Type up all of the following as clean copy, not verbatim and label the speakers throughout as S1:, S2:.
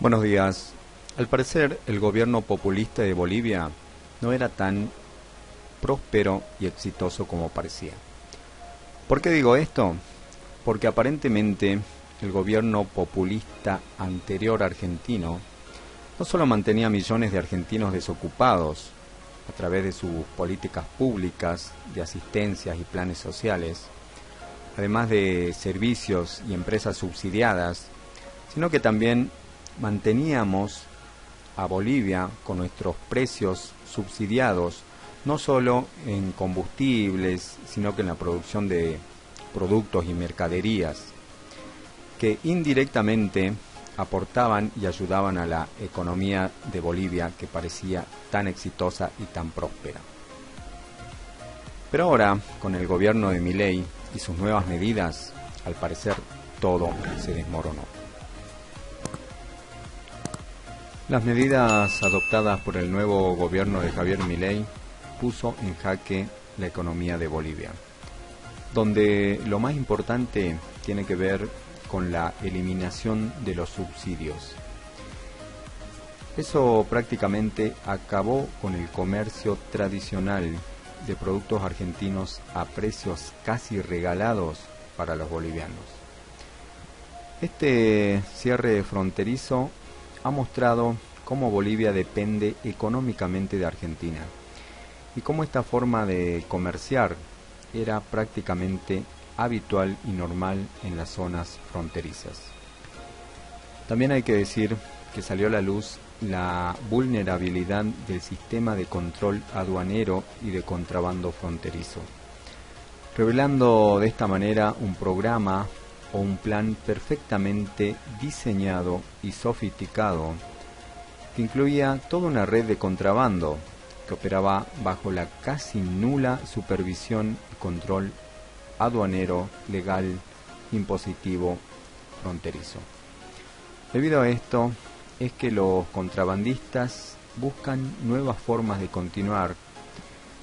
S1: Buenos días. Al parecer, el gobierno populista de Bolivia no era tan próspero y exitoso como parecía. ¿Por qué digo esto? Porque aparentemente el gobierno populista anterior argentino no solo mantenía millones de argentinos desocupados a través de sus políticas públicas de asistencias y planes sociales, además de servicios y empresas subsidiadas, sino que también manteníamos a Bolivia con nuestros precios subsidiados, no solo en combustibles, sino que en la producción de productos y mercaderías, que indirectamente aportaban y ayudaban a la economía de Bolivia, que parecía tan exitosa y tan próspera. Pero ahora, con el gobierno de Milei y sus nuevas medidas, al parecer todo se desmoronó. Las medidas adoptadas por el nuevo gobierno de Javier Milei puso en jaque la economía de Bolivia, donde lo más importante tiene que ver con la eliminación de los subsidios. Eso prácticamente acabó con el comercio tradicional de productos argentinos a precios casi regalados para los bolivianos. Este cierre fronterizo ha mostrado cómo Bolivia depende económicamente de Argentina y cómo esta forma de comerciar era prácticamente habitual y normal en las zonas fronterizas. También hay que decir que salió a la luz la vulnerabilidad del sistema de control aduanero y de contrabando fronterizo, revelando de esta manera un programa o un plan perfectamente diseñado y sofisticado que incluía toda una red de contrabando que operaba bajo la casi nula supervisión y control aduanero, legal, impositivo, fronterizo. Debido a esto es que los contrabandistas buscan nuevas formas de continuar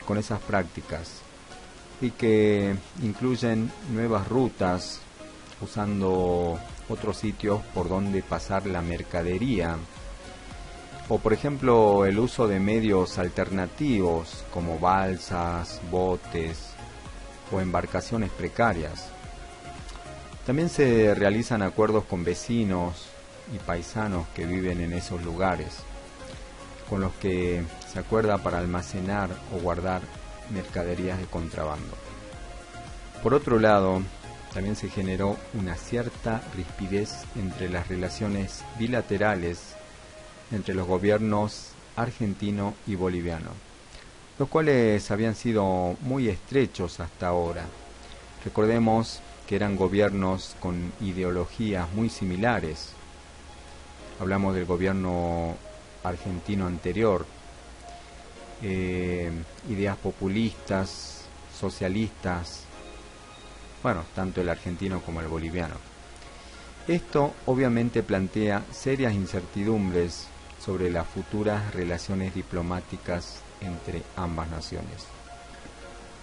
S1: con esas prácticas y que incluyen nuevas rutas, usando otros sitios por donde pasar la mercadería, o por ejemplo el uso de medios alternativos como balsas, botes o embarcaciones precarias. También se realizan acuerdos con vecinos y paisanos que viven en esos lugares, con los que se acuerda para almacenar o guardar mercaderías de contrabando. Por otro lado, también se generó una cierta rispidez entre las relaciones bilaterales entre los gobiernos argentino y boliviano, los cuales habían sido muy estrechos hasta ahora. Recordemos que eran gobiernos con ideologías muy similares. Hablamos del gobierno argentino anterior, ideas populistas, socialistas, bueno, tanto el argentino como el boliviano. Esto obviamente plantea serias incertidumbres sobre las futuras relaciones diplomáticas entre ambas naciones.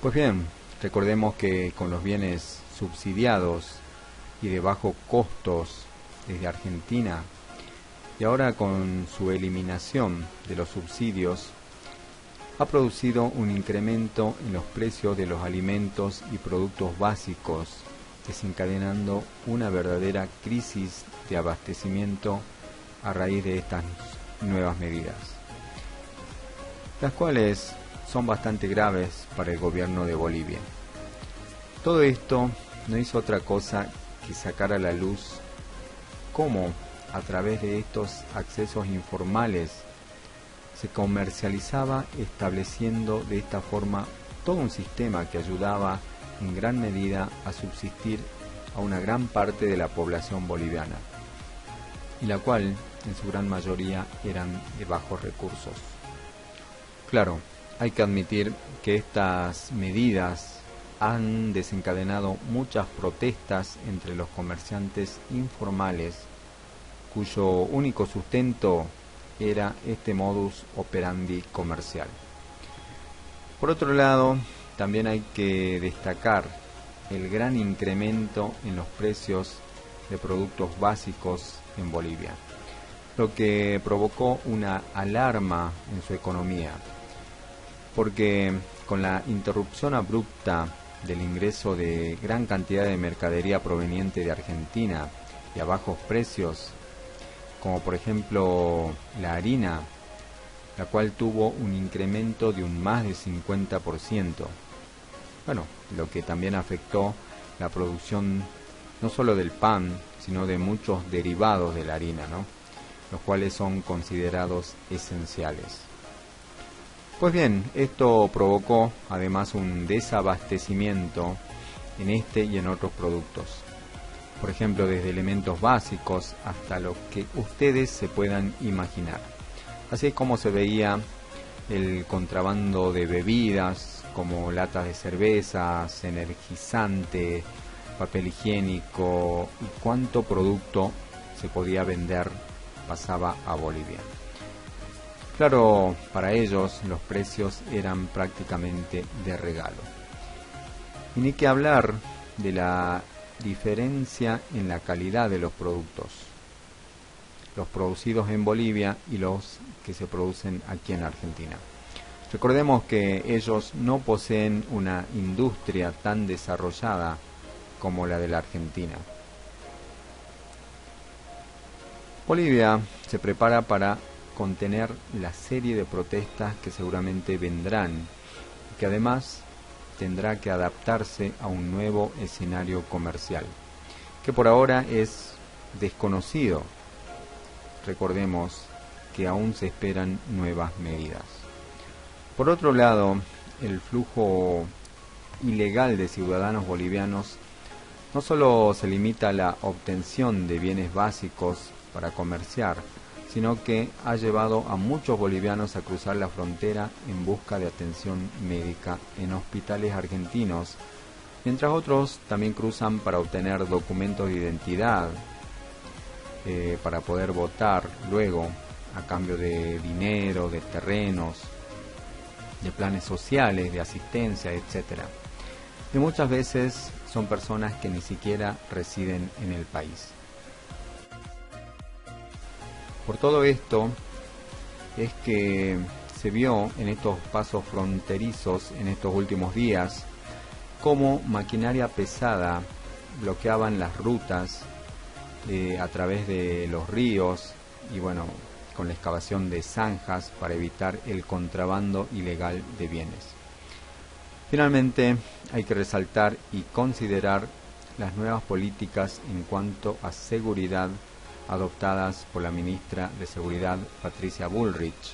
S1: Pues bien, recordemos que con los bienes subsidiados y de bajos costos desde Argentina, y ahora con su eliminación de los subsidios, ha producido un incremento en los precios de los alimentos y productos básicos, desencadenando una verdadera crisis de abastecimiento a raíz de estas nuevas medidas, las cuales son bastante graves para el gobierno de Bolivia. Todo esto no hizo otra cosa que sacar a la luz cómo, a través de estos accesos informales, se comercializaba, estableciendo de esta forma todo un sistema que ayudaba en gran medida a subsistir a una gran parte de la población boliviana, y la cual en su gran mayoría eran de bajos recursos. Claro, hay que admitir que estas medidas han desencadenado muchas protestas entre los comerciantes informales, cuyo único sustento era este modus operandi comercial. Por otro lado, también hay que destacar el gran incremento en los precios de productos básicos en Bolivia, lo que provocó una alarma en su economía, porque con la interrupción abrupta del ingreso de gran cantidad de mercadería proveniente de Argentina y a bajos precios, como por ejemplo la harina, la cual tuvo un incremento de un más de 50%. Bueno, lo que también afectó la producción no solo del pan, sino de muchos derivados de la harina, ¿no? Los cuales son considerados esenciales. Pues bien, esto provocó además un desabastecimiento en este y en otros productos. Por ejemplo, desde elementos básicos hasta lo que ustedes se puedan imaginar. Así es como se veía el contrabando de bebidas como latas de cervezas, energizante, papel higiénico y cuánto producto se podía vender pasaba a Bolivia. Claro, para ellos los precios eran prácticamente de regalo. Y ni que hablar de la diferencia en la calidad de los productos, los producidos en Bolivia y los que se producen aquí en Argentina. Recordemos que ellos no poseen una industria tan desarrollada como la de la Argentina. Bolivia se prepara para contener la serie de protestas que seguramente vendrán y que además tendrá que adaptarse a un nuevo escenario comercial, que por ahora es desconocido. Recordemos que aún se esperan nuevas medidas. Por otro lado, el flujo ilegal de ciudadanos bolivianos no solo se limita a la obtención de bienes básicos para comerciar, sino que ha llevado a muchos bolivianos a cruzar la frontera en busca de atención médica en hospitales argentinos, mientras otros también cruzan para obtener documentos de identidad, para poder votar luego a cambio de dinero, de terrenos, de planes sociales, de asistencia, etc. Y muchas veces son personas que ni siquiera residen en el país. Por todo esto es que se vio en estos pasos fronterizos en estos últimos días cómo maquinaria pesada bloqueaban las rutas a través de los ríos y bueno, con la excavación de zanjas para evitar el contrabando ilegal de bienes. Finalmente, hay que resaltar y considerar las nuevas políticas en cuanto a seguridad adoptadas por la ministra de Seguridad Patricia Bullrich,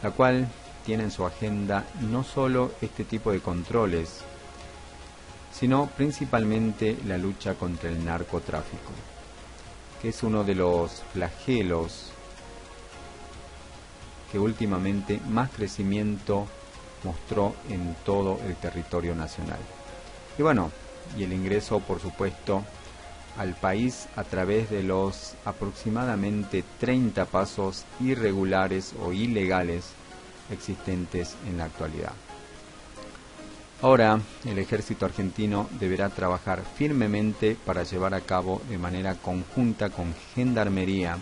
S1: la cual tiene en su agenda no solo este tipo de controles, sino principalmente la lucha contra el narcotráfico, que es uno de los flagelos que últimamente más crecimiento mostró en todo el territorio nacional. Y bueno, y el ingreso, por supuesto, al país a través de los aproximadamente 30 pasos irregulares o ilegales existentes en la actualidad. Ahora, el ejército argentino deberá trabajar firmemente para llevar a cabo de manera conjunta con Gendarmería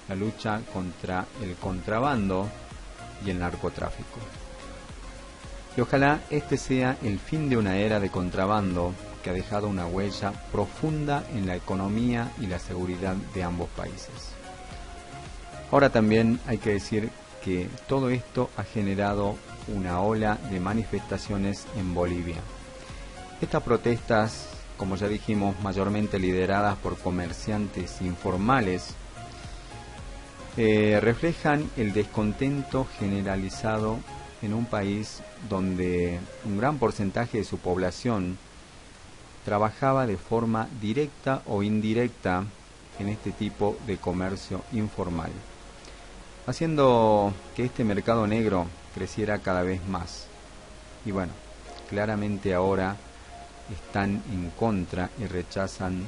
S1: la lucha contra el contrabando y el narcotráfico. Y ojalá este sea el fin de una era de contrabando que ha dejado una huella profunda en la economía y la seguridad de ambos países. Ahora también hay que decir que todo esto ha generado una ola de manifestaciones en Bolivia. Estas protestas, como ya dijimos, mayormente lideradas por comerciantes informales, reflejan el descontento generalizado en un país donde un gran porcentaje de su población trabajaba de forma directa o indirecta en este tipo de comercio informal, haciendo que este mercado negro creciera cada vez más. Y bueno, claramente ahora están en contra y rechazan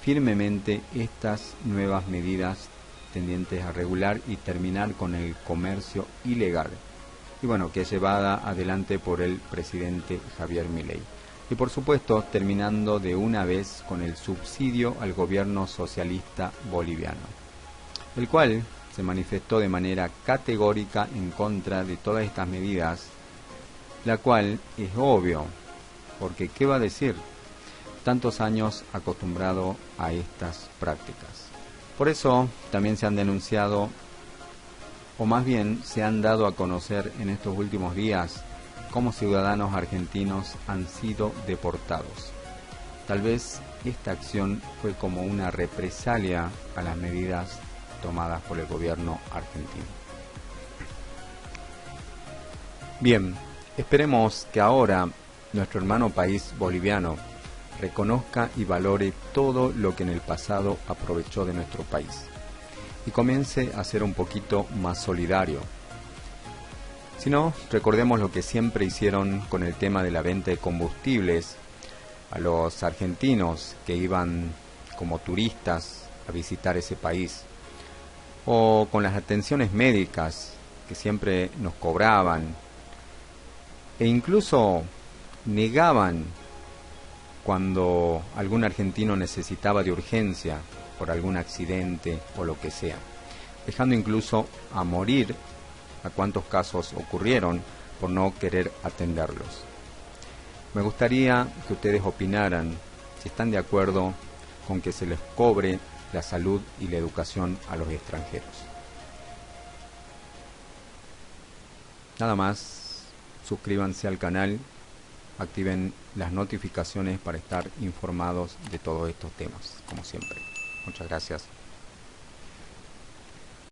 S1: firmemente estas nuevas medidas tendientes a regular y terminar con el comercio ilegal. Y bueno, que es llevada adelante por el presidente Javier Milei. Y por supuesto, terminando de una vez con el subsidio al gobierno socialista boliviano. el cual se manifestó de manera categórica en contra de todas estas medidas, la cual es obvio, porque ¿qué va a decir? Tantos años acostumbrado a estas prácticas. Por eso también se han denunciado, o más bien se han dado a conocer en estos últimos días, cómo ciudadanos argentinos han sido deportados. Tal vez esta acción fue como una represalia a las medidas tomadas por el gobierno argentino. Bien, esperemos que ahora nuestro hermano país boliviano reconozca y valore todo lo que en el pasado aprovechó de nuestro país y comience a ser un poquito más solidario. Si no, recordemos lo que siempre hicieron con el tema de la venta de combustibles a los argentinos que iban como turistas a visitar ese país, o con las atenciones médicas que siempre nos cobraban e incluso negaban cuando algún argentino necesitaba de urgencia por algún accidente o lo que sea, dejando incluso a morir a cuántos casos ocurrieron por no querer atenderlos. Me gustaría que ustedes opinaran si están de acuerdo con que se les cobre la salud y la educación a los extranjeros. Nada más, suscríbanse al canal, activen las notificaciones para estar informados de todos estos temas, como siempre. Muchas gracias.